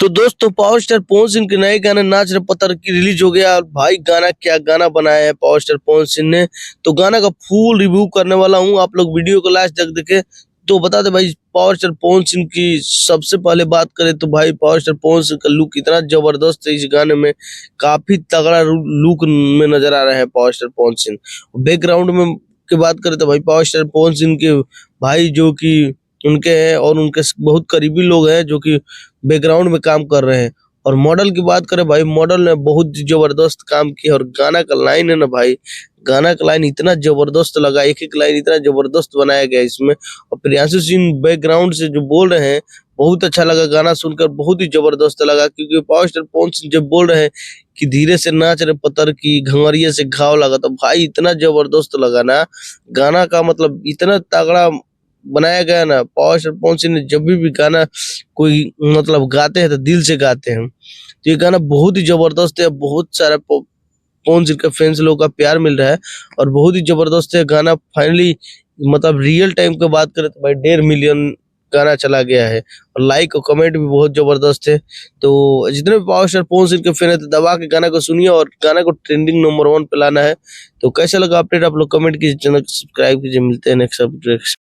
तो दोस्तों power star Pawan Singh के नए गाने नाच रे पत्थर की रिलीज हो गया। और भाई गाना क्या गाना बनाया है पावर स्टार पवन सिंह ने। तो गाना का फुल रिव्यू करने वाला हूँ, आप लोग वीडियो को लास्ट तक देखे। तो बता दे भाई, पावर स्टार पवन सिंह की सबसे पहले बात करें तो भाई पावर स्टार पवन सिंह का लुक इतना जबरदस्त है इस गाने में, काफी तगड़ा लुक में नजर आ रहा है power star Pawan Singh. Background में की बात करें तो भाई पावर स्टार पवन सिंह के भाई जो कि उनके हैं और उनके बहुत करीबी लोग हैं जो कि बैकग्राउंड में काम कर रहे हैं। और मॉडल की बात करें भाई, मॉडल ने बहुत जबरदस्त काम किया। और गाना का लाइन है ना भाई, गाना का लाइन इतना जबरदस्त लगा, एक एक लाइन इतना जबरदस्त बनाया गया इसमें। और प्रियांशु सिंह बैकग्राउंड से जो बोल रहे हैं बहुत अच्छा लगा, गाना सुनकर बहुत ही जबरदस्त लगा। क्योंकि पावर स्टार पवन सिंह जब बोल रहे हैं कि धीरे से नाच रे पत्थर की घंगरिये से घाव लगा, तो भाई इतना जबरदस्त लगा ना। गाना का मतलब इतना तगड़ा बनाया गया ना। पावर स्टार पवन सिंह ने जब भी गाना कोई मतलब गाते हैं तो दिल से गाते हैं। तो ये गाना बहुत ही जबरदस्त है, बहुत सारा पवन सिंह के फैंस लोगों का प्यार मिल रहा है और बहुत ही जबरदस्त है गाना। फाइनली मतलब रियल टाइम की बात करें तो भाई 1.5 मिलियन गाना चला गया है और लाइक और कमेंट भी बहुत जबरदस्त है। तो जितने भी पावर स्टार पवन सिंह के फैन है तो दबा के गाना को सुनिए और गाना को ट्रेंडिंग नंबर 1 पे लाना है। तो कैसा लगा अपडेट आप लोग कमेंट कीजिए, चैनल को सब्सक्राइब कीजिए। मिलते हैं नेक्स्ट अपडेट।